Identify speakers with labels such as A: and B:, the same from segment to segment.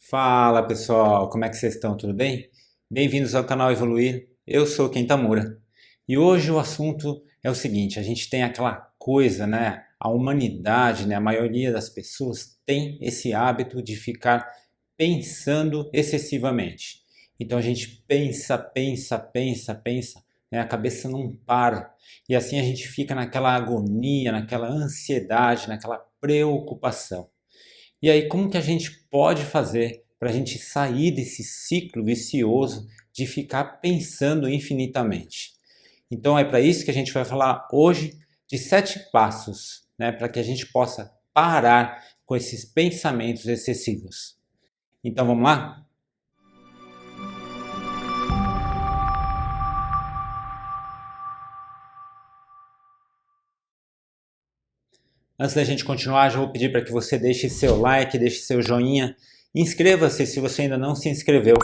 A: Fala pessoal, como é que vocês estão? Tudo bem? Bem-vindos ao canal Evoluir, eu sou Ken Tamura. E hoje o assunto é o seguinte, a gente tem aquela coisa, né? A humanidade, né? A maioria das pessoas tem esse hábito de ficar pensando excessivamente. Então a gente pensa, né? A cabeça não para. E assim a gente fica naquela agonia, naquela ansiedade, naquela preocupação. E aí, como que a gente pode fazer para a gente sair desse ciclo vicioso de ficar pensando infinitamente? Então, é para isso que a gente vai falar hoje de 7 passos, né, para que a gente possa parar com esses pensamentos excessivos. Então, vamos lá? Antes da gente continuar, já vou pedir para que você deixe seu like, deixe seu joinha. Inscreva-se se você ainda não se inscreveu.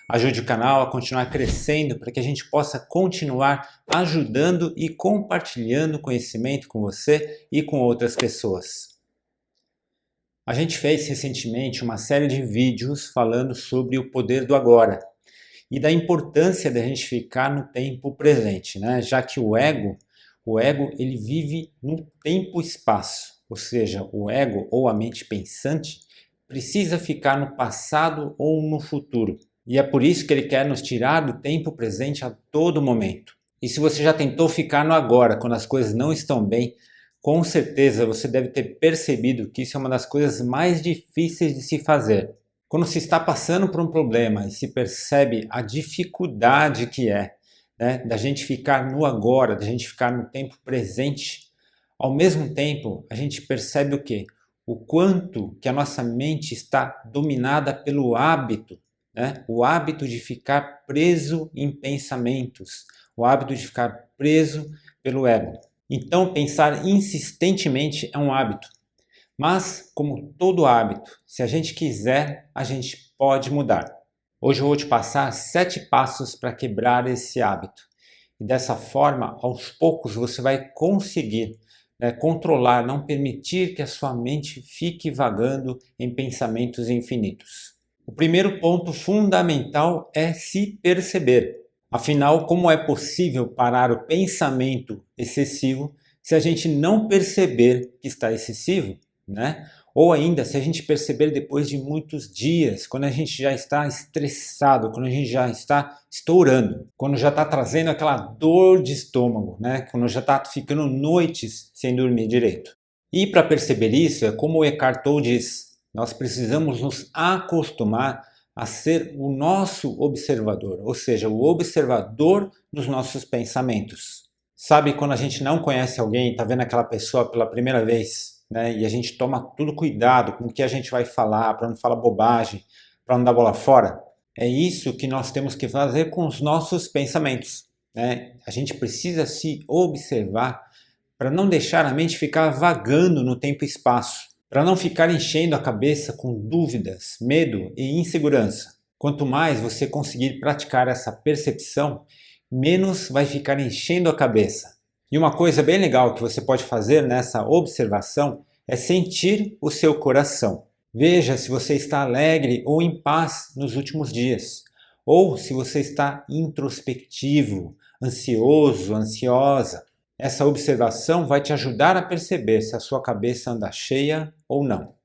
A: Ajude o canal a continuar crescendo para que a gente possa continuar ajudando e compartilhando conhecimento com você e com outras pessoas. A gente fez recentemente uma série de vídeos falando sobre o poder do agora e da importância da gente ficar no tempo presente, né? Já que o ego ele vive no tempo e espaço, ou seja, o ego ou a mente pensante precisa ficar no passado ou no futuro. E é por isso que ele quer nos tirar do tempo presente a todo momento. E se você já tentou ficar no agora, quando as coisas não estão bem, com certeza você deve ter percebido que isso é uma das coisas mais difíceis de se fazer. Quando se está passando por um problema e se percebe a dificuldade que é, né, da gente ficar no agora, da gente ficar no tempo presente, ao mesmo tempo a gente percebe o quê? O quanto que a nossa mente está dominada pelo hábito, né? O hábito de ficar preso em pensamentos, o hábito de ficar preso pelo ego. Então, pensar insistentemente é um hábito. Mas, como todo hábito, se a gente quiser, a gente pode mudar. Hoje eu vou te passar 7 passos para quebrar esse hábito. E dessa forma, aos poucos, você vai conseguir, né, controlar, não permitir que a sua mente fique vagando em pensamentos infinitos. O primeiro ponto fundamental é se perceber. Afinal, como é possível parar o pensamento excessivo se a gente não perceber que está excessivo, né? Ou ainda, se a gente perceber depois de muitos dias, quando a gente já está estressado, quando a gente já está estourando, quando já está trazendo aquela dor de estômago, né? Quando já está ficando noites sem dormir direito. E para perceber isso, é como o Eckhart Tolle diz, nós precisamos nos acostumar a ser o nosso observador, ou seja, o observador dos nossos pensamentos. Sabe quando a gente não conhece alguém, está vendo aquela pessoa pela primeira vez, né? E a gente toma tudo cuidado com o que a gente vai falar, para não falar bobagem, para não dar bola fora? É isso que nós temos que fazer com os nossos pensamentos, né? A gente precisa se observar para não deixar a mente ficar vagando no tempo e espaço, para não ficar enchendo a cabeça com dúvidas, medo e insegurança. Quanto mais você conseguir praticar essa percepção, menos vai ficar enchendo a cabeça. E uma coisa bem legal que você pode fazer nessa observação é sentir o seu coração. Veja se você está alegre ou em paz nos últimos dias, ou se você está introspectivo, ansioso, ansiosa. Essa observação vai te ajudar a perceber se a sua cabeça anda cheia ou não.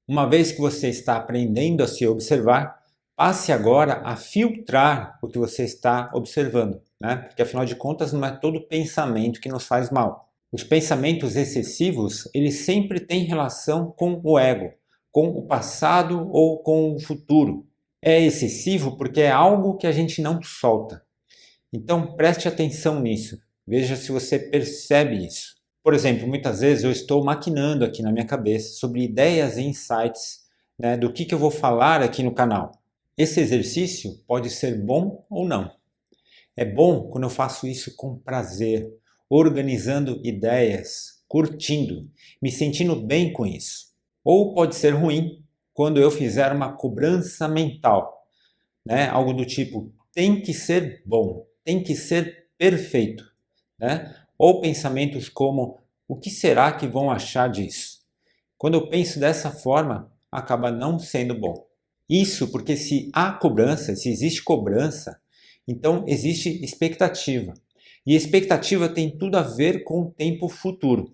A: Uma vez que você está aprendendo a se observar, passe agora a filtrar o que você está observando, né? Porque afinal de contas não é todo pensamento que nos faz mal. Os pensamentos excessivos, eles sempre têm relação com o ego, com o passado ou com o futuro. É excessivo porque é algo que a gente não solta. Então preste atenção nisso. Veja se você percebe isso. Por exemplo, muitas vezes eu estou maquinando aqui na minha cabeça sobre ideias e insights, né, do que eu vou falar aqui no canal. Esse exercício pode ser bom ou não. É bom quando eu faço isso com prazer, organizando ideias, curtindo, me sentindo bem com isso. Ou pode ser ruim quando eu fizer uma cobrança mental, né? Algo do tipo, tem que ser bom, tem que ser perfeito, né? Ou pensamentos como, o que será que vão achar disso? Quando eu penso dessa forma, acaba não sendo bom. Isso porque se há cobrança, se existe cobrança, então existe expectativa. E expectativa tem tudo a ver com o tempo futuro.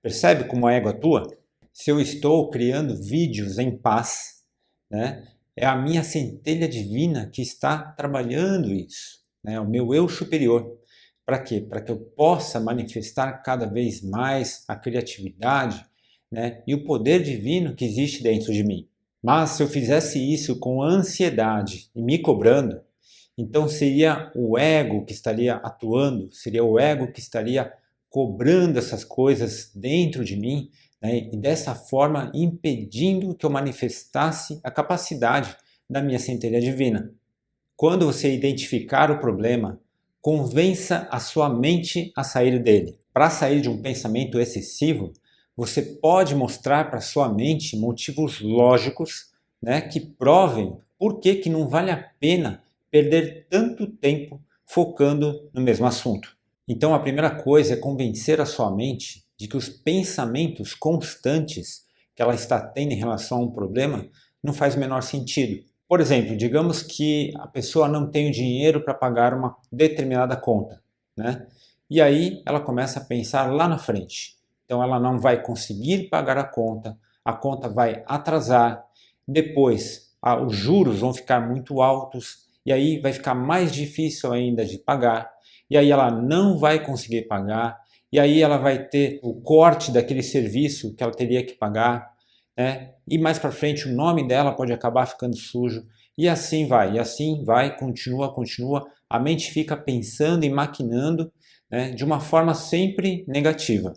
A: Percebe como a ego atua? Se eu estou criando vídeos em paz, né, é a minha centelha divina que está trabalhando isso, né, o meu eu superior. Para quê? Para que eu possa manifestar cada vez mais a criatividade, né, e o poder divino que existe dentro de mim. Mas se eu fizesse isso com ansiedade e me cobrando, então seria o ego que estaria atuando, seria o ego que estaria cobrando essas coisas dentro de mim, né, e dessa forma impedindo que eu manifestasse a capacidade da minha centelha divina. Quando você identificar o problema, convença a sua mente a sair dele. Para sair de um pensamento excessivo, você pode mostrar para sua mente motivos lógicos, né, que provem por que não vale a pena perder tanto tempo focando no mesmo assunto. Então a primeira coisa é convencer a sua mente de que os pensamentos constantes que ela está tendo em relação a um problema não faz o menor sentido. Por exemplo, digamos que a pessoa não tem o dinheiro para pagar uma determinada conta, né? E aí ela começa a pensar lá na frente. Então ela não vai conseguir pagar a conta vai atrasar, depois os juros vão ficar muito altos e aí vai ficar mais difícil ainda de pagar, e aí ela não vai conseguir pagar, e aí ela vai ter o corte daquele serviço que ela teria que pagar, né? E mais para frente o nome dela pode acabar ficando sujo, e assim vai, continua, a mente fica pensando e maquinando, né, de uma forma sempre negativa.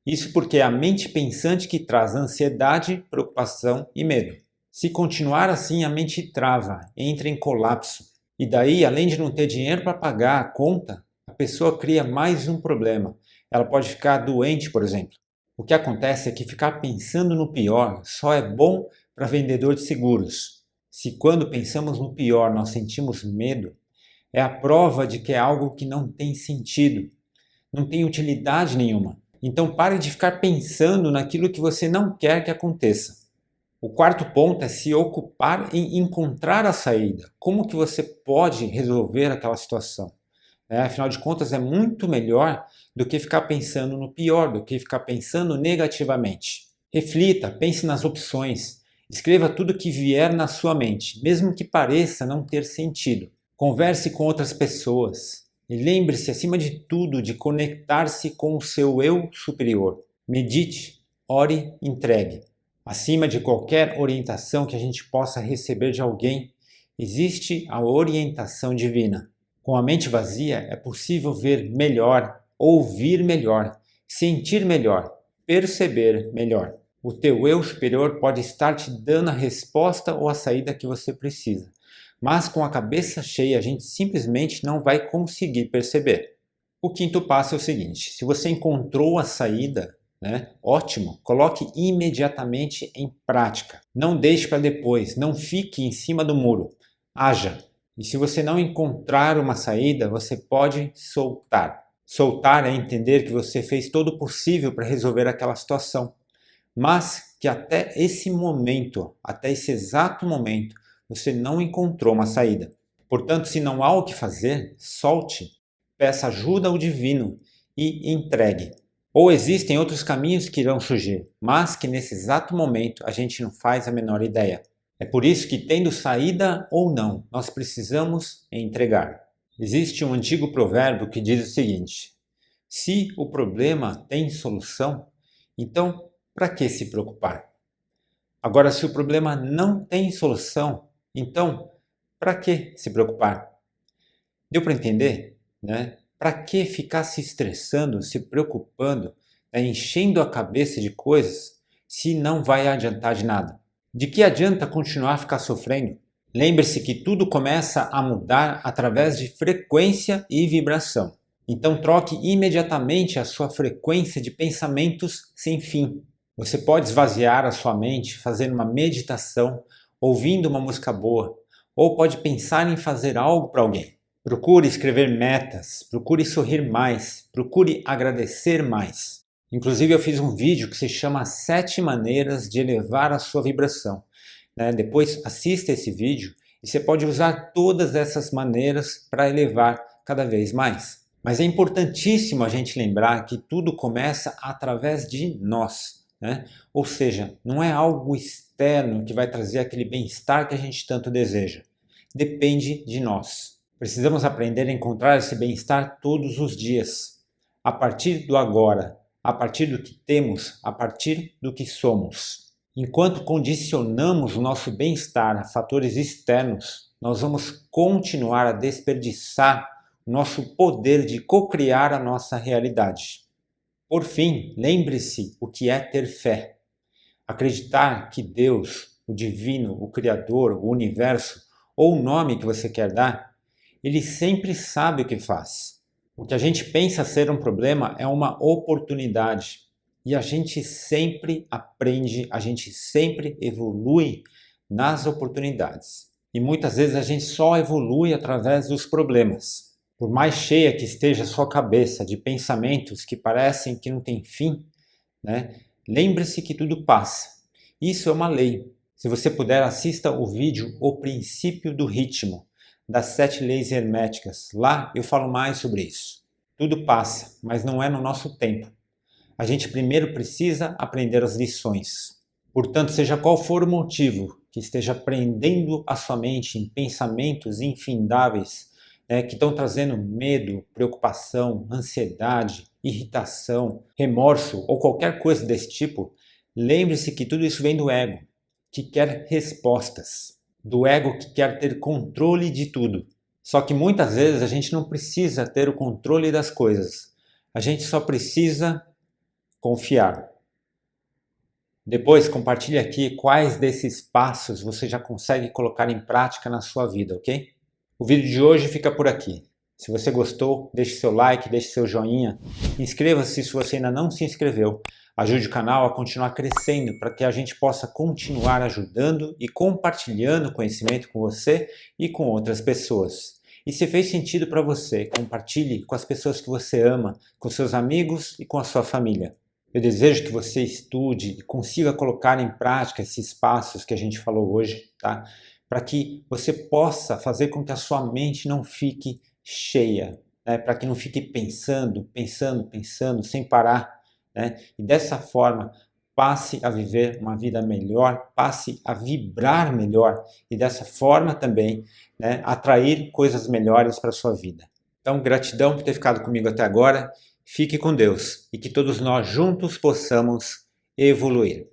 A: Isso porque é a mente pensante que traz ansiedade, preocupação e medo. Se continuar assim, a mente trava, entra em colapso. E daí, além de não ter dinheiro para pagar a conta, a pessoa cria mais um problema. Ela pode ficar doente, por exemplo. O que acontece é que ficar pensando no pior só é bom para vendedor de seguros. Se quando pensamos no pior nós sentimos medo, é a prova de que é algo que não tem sentido, não tem utilidade nenhuma. Então pare de ficar pensando naquilo que você não quer que aconteça. O quarto ponto é se ocupar em encontrar a saída. Como que você pode resolver aquela situação? Afinal de contas, é muito melhor do que ficar pensando no pior, do que ficar pensando negativamente. Reflita, pense nas opções, escreva tudo que vier na sua mente, mesmo que pareça não ter sentido. Converse com outras pessoas e lembre-se, acima de tudo, de conectar-se com o seu eu superior. Medite, ore, entregue. Acima de qualquer orientação que a gente possa receber de alguém, existe a orientação divina. Com a mente vazia é possível ver melhor, ouvir melhor, sentir melhor, perceber melhor. O teu eu superior pode estar te dando a resposta ou a saída que você precisa, mas com a cabeça cheia a gente simplesmente não vai conseguir perceber. O quinto passo é o seguinte: se você encontrou a saída, ótimo, coloque imediatamente em prática. Não deixe para depois, não fique em cima do muro. Haja. E se você não encontrar uma saída, você pode soltar. Soltar é entender que você fez todo o possível para resolver aquela situação, mas que até esse momento, até esse exato momento, você não encontrou uma saída. Portanto, se não há o que fazer, solte, peça ajuda ao divino e entregue. Ou existem outros caminhos que irão surgir, mas que nesse exato momento a gente não faz a menor ideia. É por isso que, tendo saída ou não, nós precisamos entregar. Existe um antigo provérbio que diz o seguinte: se o problema tem solução, então para que se preocupar? Agora, se o problema não tem solução, então para que se preocupar? Deu para entender? Para que ficar se estressando, se preocupando, enchendo a cabeça de coisas, se não vai adiantar de nada? De que adianta continuar a ficar sofrendo? Lembre-se que tudo começa a mudar através de frequência e vibração. Então troque imediatamente a sua frequência de pensamentos sem fim. Você pode esvaziar a sua mente fazendo uma meditação, ouvindo uma música boa, ou pode pensar em fazer algo para alguém. Procure escrever metas, procure sorrir mais, procure agradecer mais. Inclusive eu fiz um vídeo que se chama 7 maneiras de elevar a sua vibração. né? Depois assista esse vídeo e você pode usar todas essas maneiras para elevar cada vez mais. Mas é importantíssimo a gente lembrar que tudo começa através de nós, né? Ou seja, não é algo externo que vai trazer aquele bem-estar que a gente tanto deseja. Depende de nós. Precisamos aprender a encontrar esse bem-estar todos os dias, a partir do agora, a partir do que temos, a partir do que somos. Enquanto condicionamos o nosso bem-estar a fatores externos, nós vamos continuar a desperdiçar o nosso poder de co-criar a nossa realidade. Por fim, lembre-se o que é ter fé. Acreditar que Deus, o Divino, o Criador, o Universo, ou o nome que você quer dar, ele sempre sabe o que faz. O que a gente pensa ser um problema é uma oportunidade. E a gente sempre aprende, a gente sempre evolui nas oportunidades. E muitas vezes a gente só evolui através dos problemas. Por mais cheia que esteja a sua cabeça de pensamentos que parecem que não tem fim, né? Lembre-se que tudo passa. Isso é uma lei. Se você puder, assista o vídeo O Princípio do Ritmo, das 7 leis herméticas. Lá eu falo mais sobre isso. Tudo passa, mas não é no nosso tempo. A gente primeiro precisa aprender as lições. Portanto, seja qual for o motivo que esteja prendendo a sua mente em pensamentos infindáveis, que estão trazendo medo, preocupação, ansiedade, irritação, remorso ou qualquer coisa desse tipo, lembre-se que tudo isso vem do ego, que quer respostas, do ego que quer ter controle de tudo. Só que muitas vezes a gente não precisa ter o controle das coisas, a gente só precisa confiar. Depois compartilhe aqui quais desses passos você já consegue colocar em prática na sua vida, ok? O vídeo de hoje fica por aqui. Se você gostou, deixe seu like, deixe seu joinha. Inscreva-se se você ainda não se inscreveu. Ajude o canal a continuar crescendo para que a gente possa continuar ajudando e compartilhando conhecimento com você e com outras pessoas. E se fez sentido para você, compartilhe com as pessoas que você ama, com seus amigos e com a sua família. Eu desejo que você estude e consiga colocar em prática esses passos que a gente falou hoje, tá? Para que você possa fazer com que a sua mente não fique cheia, né? Para que não fique pensando, sem parar, né? E dessa forma, passe a viver uma vida melhor, passe a vibrar melhor e dessa forma também, né, atrair coisas melhores para a sua vida. Então, gratidão por ter ficado comigo até agora. Fique com Deus e que todos nós juntos possamos evoluir.